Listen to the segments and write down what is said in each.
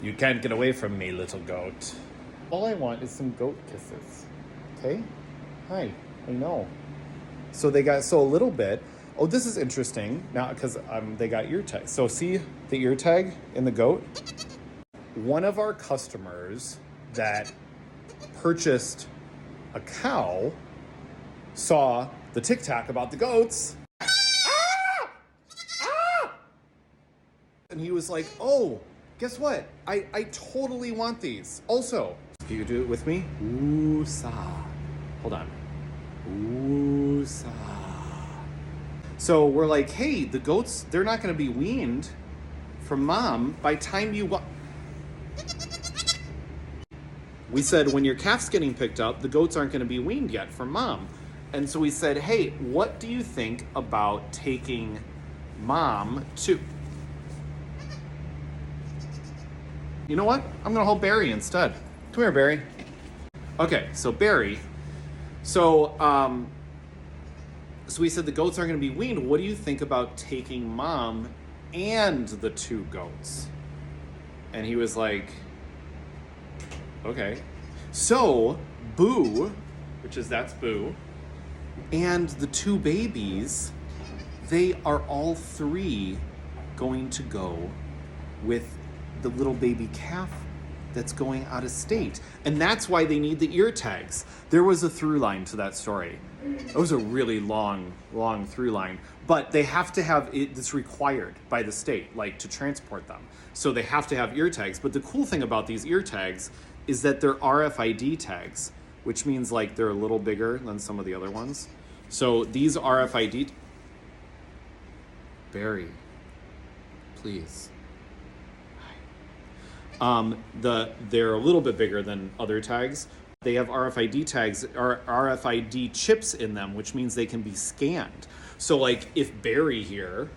You can't get away from me, little goat. All I want is some goat kisses. Okay? Hi. I know. So they got, so a little bit. Oh, this is interesting. Now, because they got ear tags. So see the ear tag in the goat? One of our customers that purchased a cow saw the TikTok about the goats. And he was like, oh, guess what? I totally want these. Also, if you could do it with me. Woosah. Hold on. Woosah. So we're like, hey, the goats, they're not going to be weaned from mom by time you... We said, when your calf's getting picked up, the goats aren't going to be weaned yet from mom. And so we said, hey, what do you think about taking mom to... You know what? I'm going to hold Barry instead. Come here, Barry. Okay, so Barry. So we said the goats aren't going to be weaned. What do you think about taking mom and the two goats? And he was like, okay. So Boo, that's Boo, and the two babies, they are all three going to go with the little baby calf that's going out of state. And that's why they need the ear tags. There was a through line to that story. It was a really long through line, but they have to have it. It's required by the state, like, to transport them. So they have to have ear tags. But the cool thing about these ear tags is that they're RFID tags, which means like they're a little bigger than some of the other ones. So these RFID... Barry, please. They're a little bit bigger than other tags. They have RFID tags or RFID chips in them, which means they can be scanned. So like if Barry here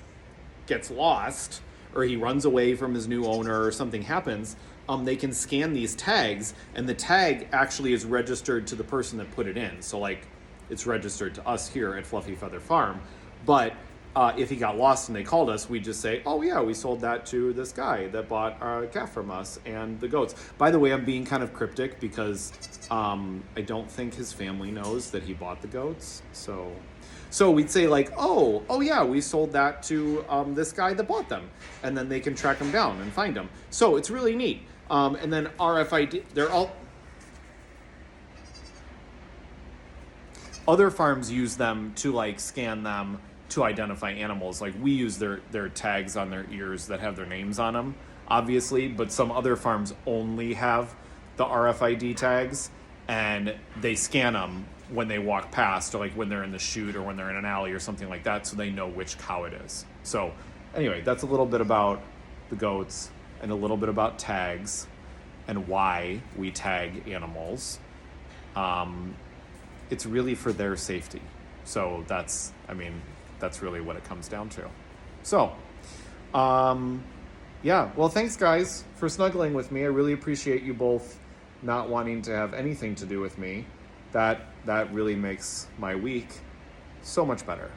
gets lost or he runs away from his new owner or something happens, they can scan these tags, and the tag actually is registered to the person that put it in. So like it's registered to us here at Fluffy Feather Farm. But if he got lost and they called us, we'd just say, oh yeah, we sold that to this guy that bought a calf from us and the goats. By the way, I'm being kind of cryptic because I don't think his family knows that he bought the goats. So we'd say like, oh yeah, we sold that to this guy that bought them. And then they can track them down and find them. So it's really neat. And then RFID, they're all... Other farms use them to like scan them to identify animals. Like we use their tags on their ears that have their names on them, obviously, but some other farms only have the RFID tags and they scan them when they walk past, or like when they're in the chute or when they're in an alley or something like that, so they know which cow it is. So anyway, that's a little bit about the goats and a little bit about tags and why we tag animals. It's really for their safety. So that's really what it comes down to. So, yeah, well, thanks guys for snuggling with me. I really appreciate you both not wanting to have anything to do with me. That really makes my week so much better.